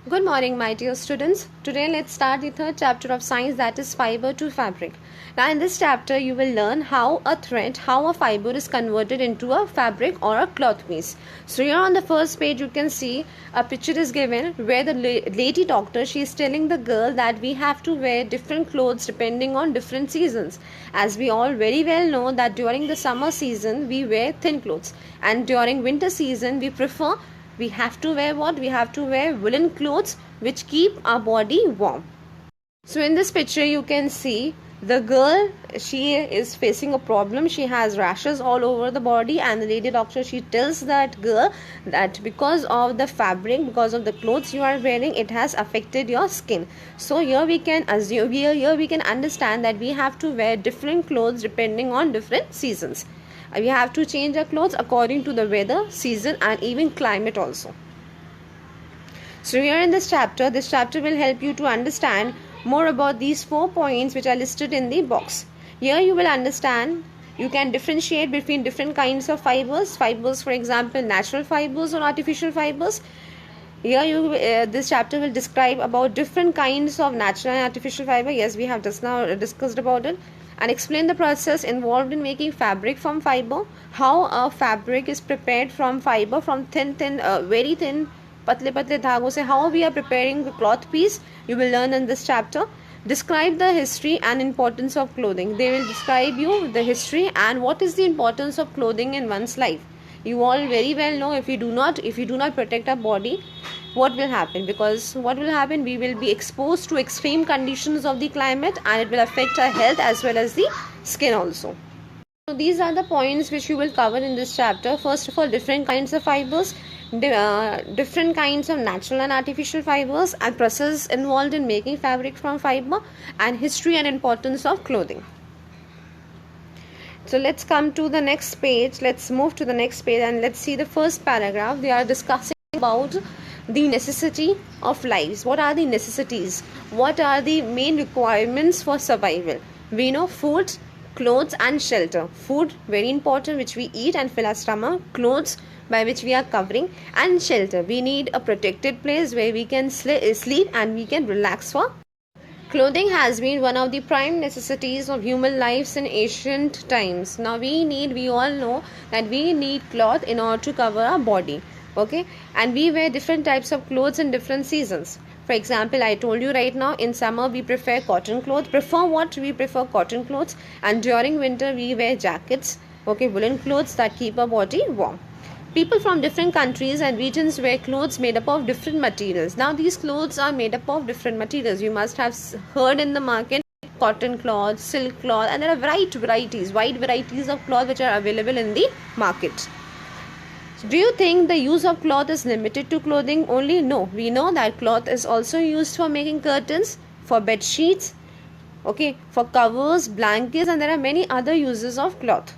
Good morning, my dear students. Today, let's start the third chapter of science, that is fiber to fabric. Now, in this chapter, you will learn how a fiber is converted into a fabric or a cloth piece. So, here on the first page, you can see a picture is given where the lady doctor, she is telling the girl that we have to wear different clothes depending on different seasons. As we all very well know that during the summer season, we wear thin clothes, and during winter season, we have to wear what? We have to wear woolen clothes which keep our body warm. So in this picture you can see the girl, she is facing a problem. She has rashes all over the body, and the lady doctor, she tells that girl that because of the fabric, because of the clothes you are wearing, it has affected your skin. So here we can assume, here we can understand that we have to wear different clothes depending on different seasons. We have to change our clothes according to the weather, season, and even climate also. So here in this chapter will help you to understand more about these 4 points which are listed in the box. Here you will understand, you can differentiate between different kinds of fibers, for example natural fibers or artificial fibers. Here this chapter will describe about different kinds of natural and artificial fiber. Yes, we have just now discussed about it. And explain the process involved in making fabric from fiber, how a fabric is prepared from fiber, from very thin patle dhagos se, how we are preparing the cloth piece, you will learn in this chapter. Describe the history and importance of clothing. They will describe you the history and what is the importance of clothing in one's life. You all very well know, if you do not protect our body, what will happen? Because what will happen, we will be exposed to extreme conditions of the climate, and it will affect our health as well as the skin also. So these are the points which you will cover in this chapter. First of all, different kinds of fibers, different kinds of natural and artificial fibers, and process involved in making fabric from fiber, and history and importance of clothing. So let's come to the next page. Let's move to the next page and let's see the first paragraph. They are discussing about the necessity of lives. What are the necessities? What are the main requirements for survival? We know food, clothes and shelter. Food, very important, which we eat and fill our stomach. Clothes, by which we are covering, and shelter. We need a protected place where we can sleep and we can relax for. Clothing has been one of the prime necessities of human lives in ancient times. Now we all know that we need cloth in order to cover our body. Okay, and we wear different types of clothes in different seasons. For example, I told you right now, in summer we prefer cotton clothes. We prefer cotton clothes, and during winter we wear jackets, okay, woolen clothes that keep our body warm. People from different countries and regions wear clothes made up of different materials. Now these clothes are made up of different materials. You must have heard in the market cotton cloth, silk cloth, and there are wide varieties of cloth which are available in the market. So do you think the use of cloth is limited to clothing only? No, we know that cloth is also used for making curtains, for bed sheets, okay, for covers, blankets, and there are many other uses of cloth.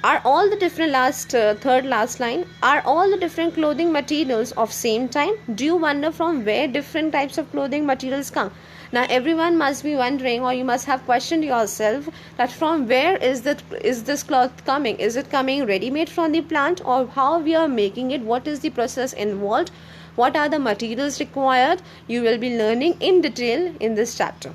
Are all the different third last line, are all the different clothing materials of same time? Do you wonder from where different types of clothing materials come? Now everyone must be wondering, or you must have questioned yourself, that from where is this cloth coming? Is it coming ready-made from the plant, or how we are making it? What is the process involved? What are the materials required? You will be learning in detail in this chapter.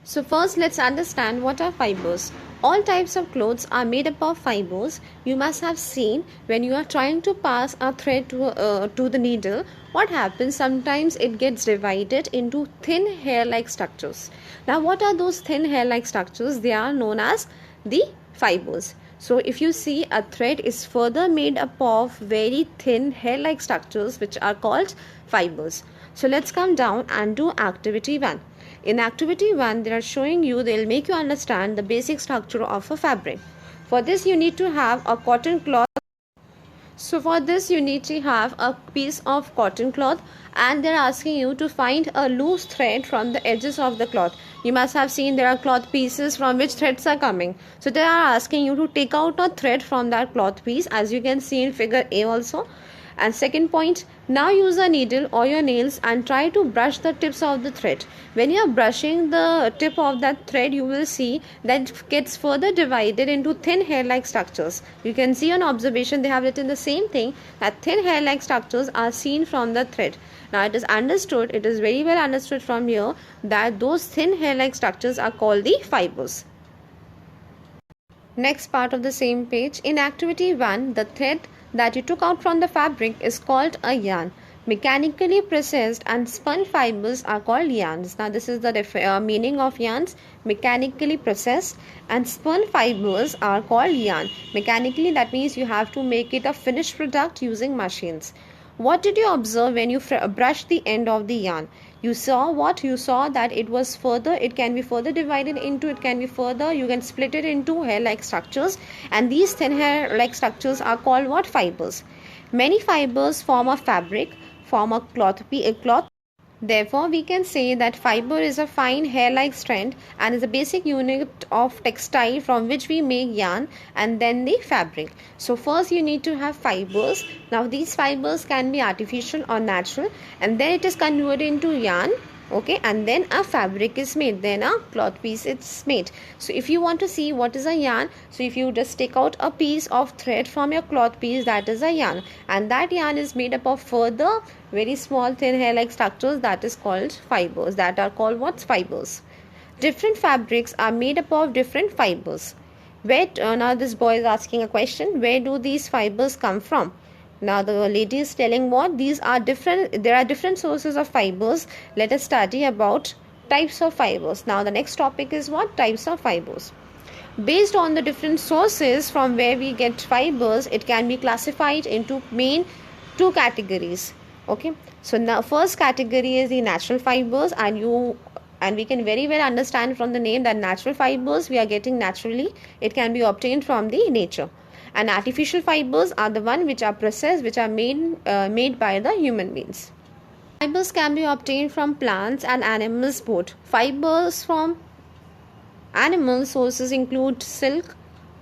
So first, let's understand what are fibers. All types of clothes are made up of fibers. You must have seen when you are trying to pass a thread to the needle, what happens? Sometimes it gets divided into thin hair-like structures. Now, what are those thin hair-like structures? They are known as the fibers. So if you see, a thread is further made up of very thin hair-like structures which are called fibers. So let's come down and do activity 1. In activity 1, they'll make you understand the basic structure of a fabric. For this, you need to have a cotton cloth. So for this, you need to have a piece of cotton cloth, and they're asking you to find a loose thread from the edges of the cloth. You must have seen there are cloth pieces from which threads are coming. So they are asking you to take out a thread from that cloth piece, as you can see in figure A also. And second point, now use a needle or your nails and try to brush the tips of the thread. When you are brushing the tip of that thread, you will see that it gets further divided into thin hair-like structures. You can see on observation they have written the same thing, that thin hair-like structures are seen from the thread. Now it is understood, it is very well understood from here that those thin hair-like structures are called the fibers. Next part of the same page. In activity 1, the thread that you took out from the fabric is called a yarn. Mechanically processed and spun fibers are called yarns. Now this is the meaning of yarns. Mechanically processed and spun fibers are called yarn. Mechanically, that means you have to make it a finished product using machines. What did you observe when you brushed the end of the yarn? You saw what? You saw that it was further, it can be further divided into, you can split it into hair-like structures, and these thin hair-like structures are called what? Fibers. Many fibers form a fabric, form a cloth. Therefore, we can say that fiber is a fine hair-like strand and is a basic unit of textile from which we make yarn and then the fabric. So first you need to have fibers. Now these fibers can be artificial or natural, and then it is converted into yarn. Okay, and then a fabric is made, then a cloth piece is made. So if you want to see what is a yarn, so if you just take out a piece of thread from your cloth piece, that is a yarn, and that yarn is made up of further very small thin hair like structures, that is called fibers, that are called what? Fibers. Different fabrics are made up of different fibers. Now this boy is asking a question, where do these fibers come from? Now the lady is telling what? There are different sources of fibers. Let us study about types of fibers. Now the next topic is what? Types of fibers. Based on the different sources from where we get fibers, it can be classified into main two categories. Okay, so now first category is the natural fibers, and we can very well understand from the name that natural fibers we are getting naturally. It can be obtained from the nature. And artificial fibers are the one which are processed, which are made by the human beings. Fibers can be obtained from plants and animals both. Fibers from animal sources include silk,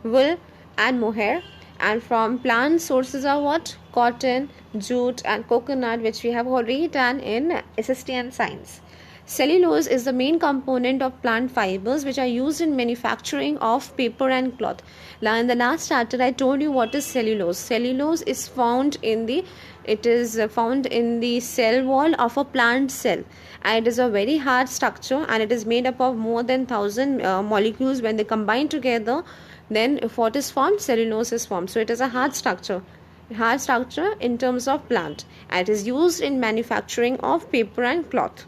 wool and mohair, and from plant sources are what? Cotton, jute and coconut, which we have already done in SST and science. Cellulose is the main component of plant fibers which are used in manufacturing of paper and cloth. Now in the last chapter I told you what is cellulose. Cellulose is found in the cell wall of a plant cell, and it is a very hard structure, and it is made up of more than 1,000 molecules. When they combine together, then what is formed? Cellulose is formed. So it is a hard structure in terms of plant, and it is used in manufacturing of paper and cloth.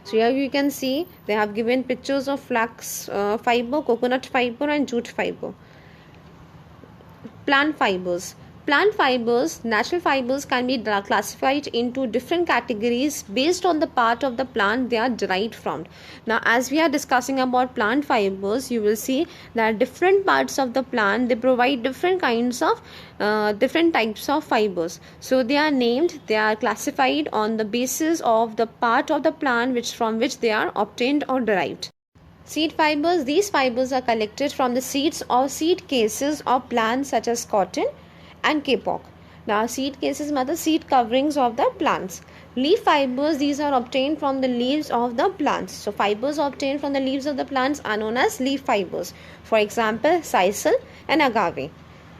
So here you can see they have given pictures of flax fiber, coconut fiber and jute fiber. Plant fibers. Plant fibers, natural fibers, can be classified into different categories based on the part of the plant they are derived from. Now as we are discussing about plant fibers, you will see that different parts of the plant, they provide different kinds of different types of fibers. So they are classified on the basis of the part of the plant from which they are obtained or derived. Seed fibers. These fibers are collected from the seeds or seed cases of plants such as cotton and kapok. Now seed cases mean the seed coverings of the plants. Leaf fibers, these are obtained from the leaves of the plants. So fibers obtained from the leaves of the plants are known as leaf fibers. For example, sisal and agave.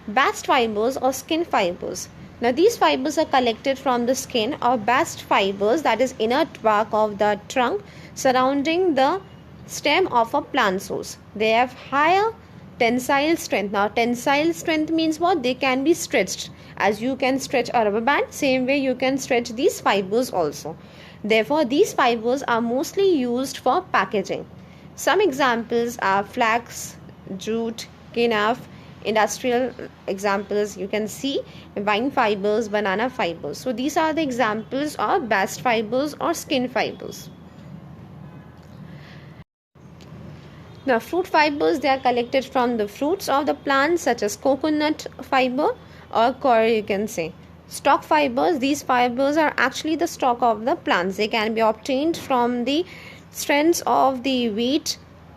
Bast fibers or skin fibers. Now these fibers are collected from the skin or bast fibers, that is inert bark of the trunk surrounding the stem of a plant source. They have higher tensile strength. Now tensile strength means what? They can be stretched. As you can stretch a rubber band, same way you can stretch these fibers also. Therefore these fibers are mostly used for packaging. Some examples are flax, jute, kenaf. Industrial examples you can see vine fibers, banana fibers. So these are the examples of bast fibers or skin fibers. Now fruit fibers, they are collected from the fruits of the plants such as coconut fiber or you can say. Stalk fibers, these fibers are actually the stalk of the plants. They can be obtained from the strands of the wheat,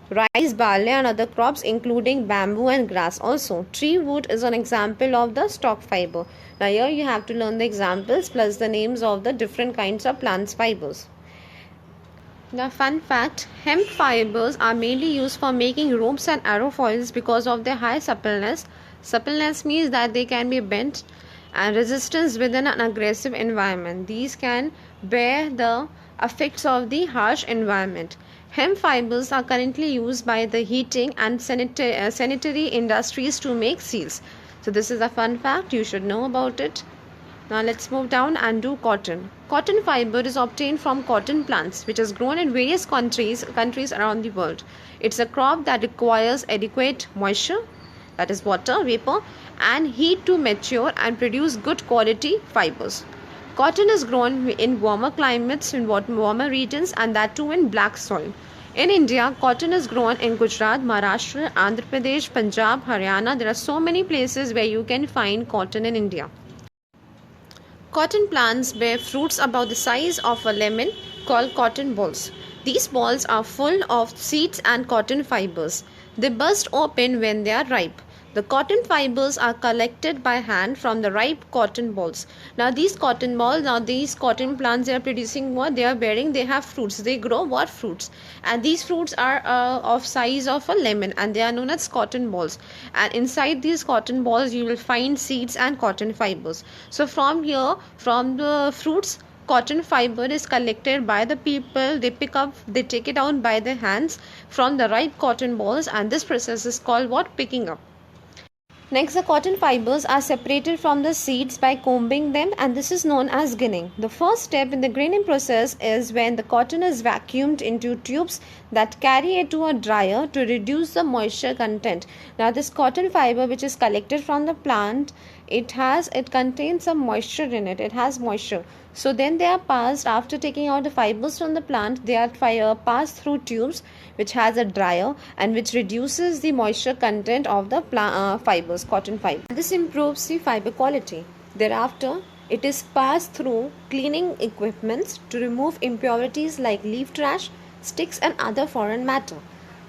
rice, barley and other crops including bamboo and grass also. Tree wood is an example of the stalk fiber. Now here you have to learn the examples plus the names of the different kinds of plants fibers. Now fun fact, hemp fibers are mainly used for making ropes and aerofoils because of their high suppleness. Suppleness means that they can be bent and resistance within an aggressive environment. These can bear the effects of the harsh environment. Hemp fibers are currently used by the heating and sanitary industries to make seals. So this is a fun fact, you should know about it. Now let's move down and do cotton. Cotton fiber is obtained from cotton plants which is grown in various countries around the world. It's a crop that requires adequate moisture, that is water, vapor, and heat to mature and produce good quality fibers. Cotton is grown in warmer climates, in warmer regions, and that too in black soil. In India, cotton is grown in Gujarat, Maharashtra, Andhra Pradesh, Punjab, Haryana. There are so many places where you can find cotton in India. Cotton plants bear fruits about the size of a lemon called cotton balls. These balls are full of seeds and cotton fibers. They burst open when they are ripe. The cotton fibers are collected by hand from the ripe cotton balls. Now these cotton plants, they are producing what? They are bearing, they have fruits. They grow what? Fruits. And these fruits are of size of a lemon and they are known as cotton balls. And inside these cotton balls you will find seeds and cotton fibers. So from here, from the fruits, cotton fiber is collected by the people. They take it out by their hands from the ripe cotton balls, and this process is called what? Picking up. Next, the cotton fibers are separated from the seeds by combing them, and this is known as ginning. The first step in the ginning process is when the cotton is vacuumed into tubes that carry it to a dryer to reduce the moisture content. Now this cotton fiber which is collected from the plant, it contains some moisture in it. It has moisture. So then they are passed, after taking out the fibers from the plant, they are passed through tubes which has a dryer and which reduces the moisture content of the fibers, cotton fiber. This improves the fiber quality. Thereafter, it is passed through cleaning equipments to remove impurities like leaf trash, sticks and other foreign matter.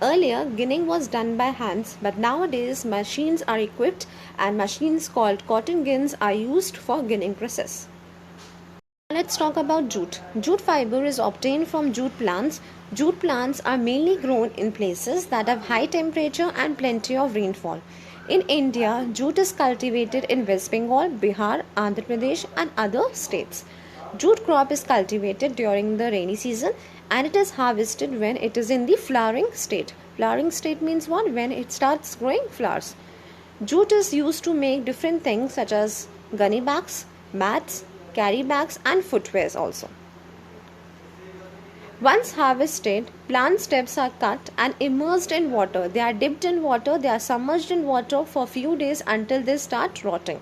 Earlier, ginning was done by hands, but nowadays machines are equipped and machines called cotton gins are used for ginning process. Let's talk about jute. Jute fiber is obtained from jute plants. Jute plants are mainly grown in places that have high temperature and plenty of rainfall. In India, jute is cultivated in West Bengal, Bihar, Andhra Pradesh and other states. Jute crop is cultivated during the rainy season and it is harvested when it is in the flowering state. Flowering state means what? When it starts growing flowers. Jute is used to make different things such as gunny bags, mats, carry bags and footwears also. Once harvested, plant stems are cut and immersed in water. They are dipped in water, they are submerged in water for a few days until they start rotting.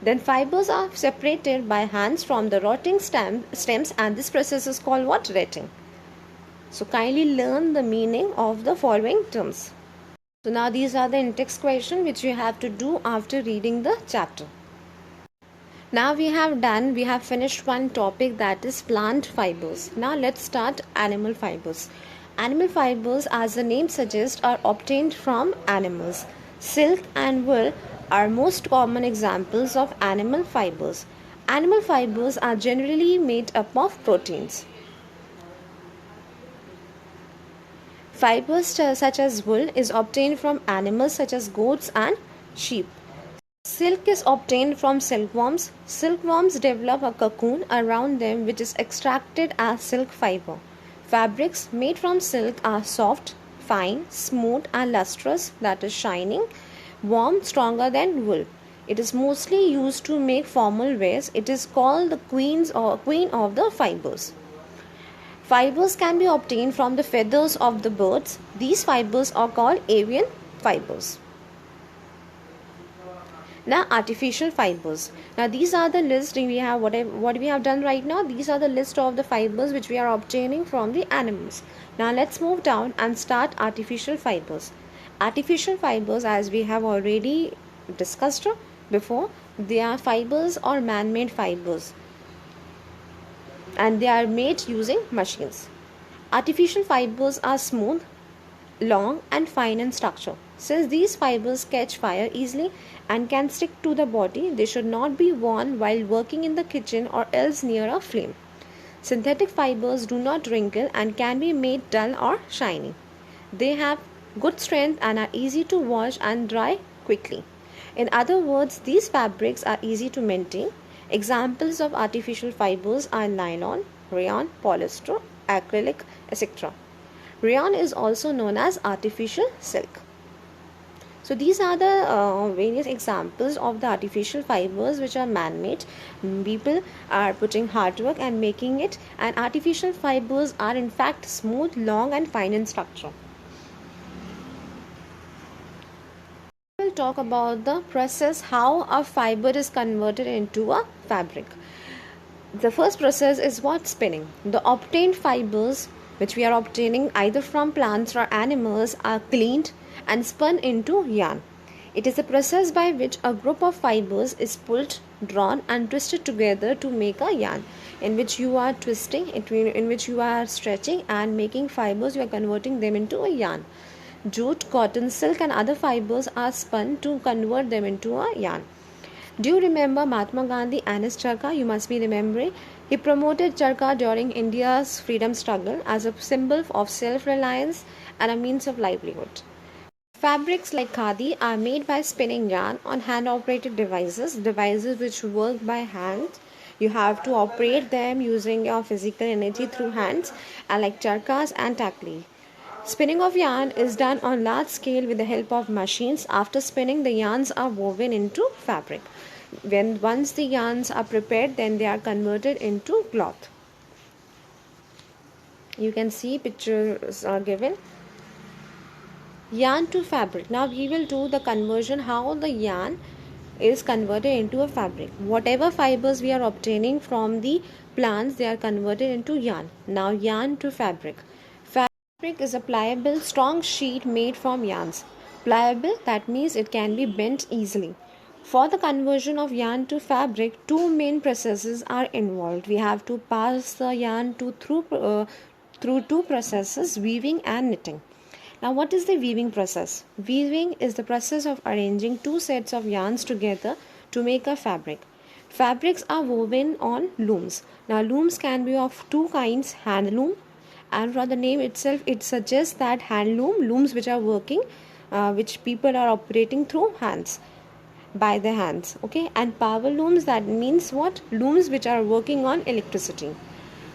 Then fibers are separated by hands from the rotting stems and this process is called what? Retting. So kindly learn the meaning of the following terms. So now these are the in-text questions which you have to do after reading the chapter. Now we have finished one topic, that is plant fibers. Now let's start animal fibers. Animal fibers, as the name suggests, are obtained from animals. Silk and wool are most common examples of animal fibers. Animal fibers are generally made up of proteins. Fibers such as wool is obtained from animals such as goats and sheep. Silk is obtained from silkworms. Silkworms develop a cocoon around them which is extracted as silk fiber. Fabrics made from silk are soft, fine, smooth and lustrous, that is shining, warm, stronger than wool. It is mostly used to make formal wears. It is called the queen of the fibers. Fibers can be obtained from the feathers of the birds. These fibers are called avian fibers. Now artificial fibers. Now these are the list we have, what we have done right now. These are the list of the fibers which we are obtaining from the animals. Now let's move down and start artificial fibers. Artificial fibers, as we have already discussed before, they are fibers or man-made fibers and they are made using machines. Artificial fibers are smooth, long and fine in structure. Since these fibers catch fire easily and can stick to the body, they should not be worn while working in the kitchen or else near a flame. Synthetic fibers do not wrinkle and can be made dull or shiny. They have good strength and are easy to wash and dry quickly. In other words, these fabrics are easy to maintain. Examples of artificial fibers are nylon, rayon, polyester, acrylic, etc. Rayon is also known as artificial silk. So these are the various examples of the artificial fibers which are man-made. People are putting hard work and making it, and artificial fibers are in fact smooth, long and fine in structure. We'll talk about the process how a fiber is converted into a fabric. The first process is what? Spinning. The obtained fibers which we are obtaining either from plants or animals are cleaned and spun into yarn. It is a process by which a group of fibers is pulled, drawn and twisted together to make a yarn, in which you are twisting, in which you are stretching and making fibers, you are converting them into a yarn. Jute, cotton, silk and other fibers are spun to convert them into a yarn. Do you remember Mahatma Gandhi and his charkha? You must be remembering. He promoted charkha during India's freedom struggle as a symbol of self-reliance and a means of livelihood. Fabrics like khadi are made by spinning yarn on hand-operated devices which work by hand. You have to operate them using your physical energy through hands, like charkhas and takli. Spinning of yarn is done on large scale with the help of machines. After spinning, the yarns are woven into fabric. Once the yarns are prepared, then they are converted into cloth. You can see pictures are given. Yarn to fabric. Now we will do the conversion, how the yarn is converted into a fabric. Whatever fibers we are obtaining from the plants, they are converted into yarn. Now yarn to fabric. Fabric is a pliable, strong sheet made from yarns. Pliable, that means it can be bent easily. For the conversion of yarn to fabric, two main processes are involved. We have to pass the yarn through two processes, weaving and knitting. Now what is the weaving process? Weaving is the process of arranging two sets of yarns together to make a fabric. Fabrics are woven on looms. Now looms can be of two kinds, hand loom, and from the name itself it suggests that hand looms which are working, which people are operating through hands, by their hands, okay, and power looms, that means what? Looms which are working on electricity.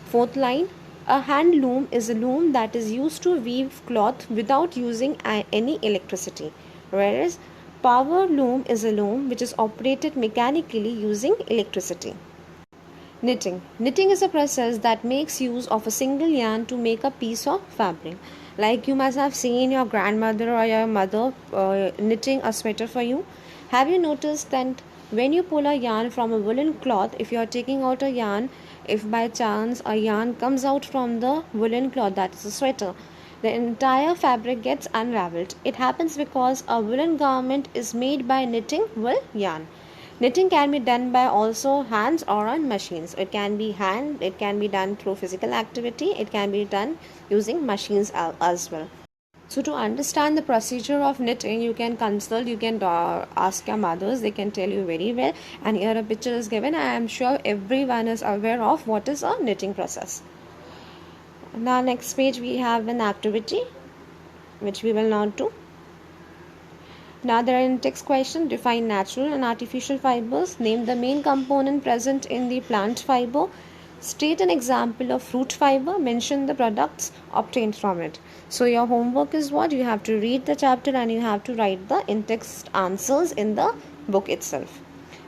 Fourth line, a hand loom is a loom that is used to weave cloth without using any electricity, whereas power loom is a loom which is operated mechanically using electricity. Knitting. Knitting is a process that makes use of a single yarn to make a piece of fabric. Like you must have seen your grandmother or your mother knitting a sweater for you. Have you noticed that when you pull a yarn from a woolen cloth, if you are taking out a yarn, if by chance a yarn comes out from the woolen cloth, that is a sweater, the entire fabric gets unraveled. It happens because a woolen garment is made by knitting wool yarn. Knitting can be done by also hands or on machines. It can be it can be done through physical activity, it can be done using machines as well. So to understand the procedure of knitting, you can consult, you can ask your mothers, they can tell you very well. And here a picture is given. I am sure everyone is aware of what is a knitting process. Now next page we have an activity which we will not do. Now there are in text question, define natural and artificial fibers, name the main component present in the plant fiber, state an example of fruit fiber, mention the products obtained from it. So your homework is what? You have to read the chapter and you have to write the in-text answers in the book itself.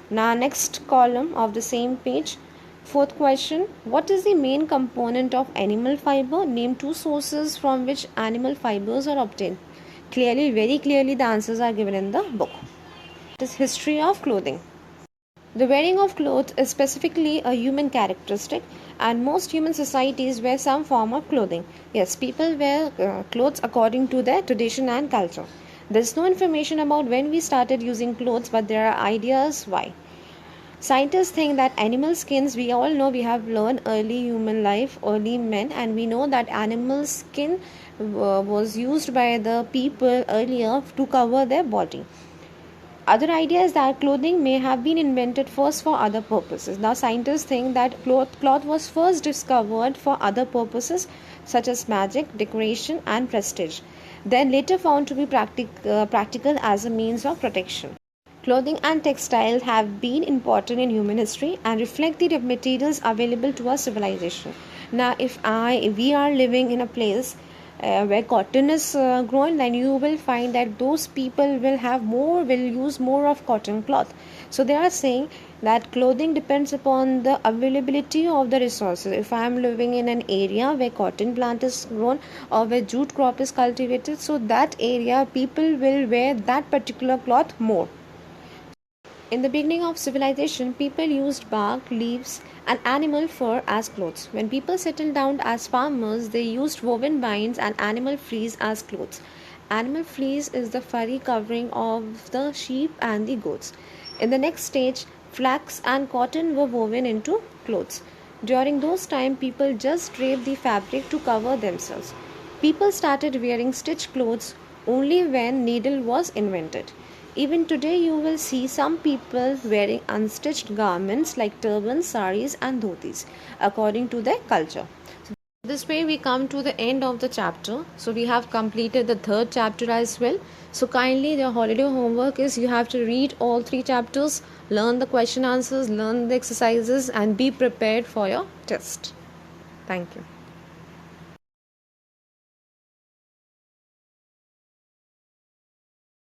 Now next column of the same page, fourth question, what is the main component of animal fiber? Name two sources from which animal fibers are obtained. Clearly, very clearly the answers are given in the book. It is history of clothing. The wearing of clothes is specifically a human characteristic, and most human societies wear some form of clothing. Yes, people wear clothes according to their tradition and culture. There is no information about when we started using clothes, but there are ideas why. Scientists think that animal skins, we all know, we have learned early human life, early men, and we know that animal skin was used by the people earlier to cover their body. Other idea is that clothing may have been invented first for other purposes. Now scientists think that cloth was first discovered for other purposes such as magic, decoration and prestige, then later found to be practical as a means of protection. Clothing and textiles have been important in human history and reflect the materials available to our civilization. Now, if we are living in a place where cotton is grown, then you will find that those people will use more of cotton cloth. So they are saying that clothing depends upon the availability of the resources. If I am living in an area where cotton plant is grown or where jute crop is cultivated, so that area people will wear that particular cloth more. In the beginning of civilization, people used bark, leaves, and animal fur as clothes. When people settled down as farmers, they used woven vines and animal fleece as clothes. Animal fleece is the furry covering of the sheep and the goats. In the next stage, flax and cotton were woven into clothes. During those times, people just draped the fabric to cover themselves. People started wearing stitched clothes only when needle was invented. Even today, you will see some people wearing unstitched garments like turbans, saris, and dhotis, according to their culture. So this way, we come to the end of the chapter. So we have completed the third chapter as well. So kindly, the holiday homework is you have to read all 3 chapters, learn the question answers, learn the exercises, and be prepared for your test. Thank you.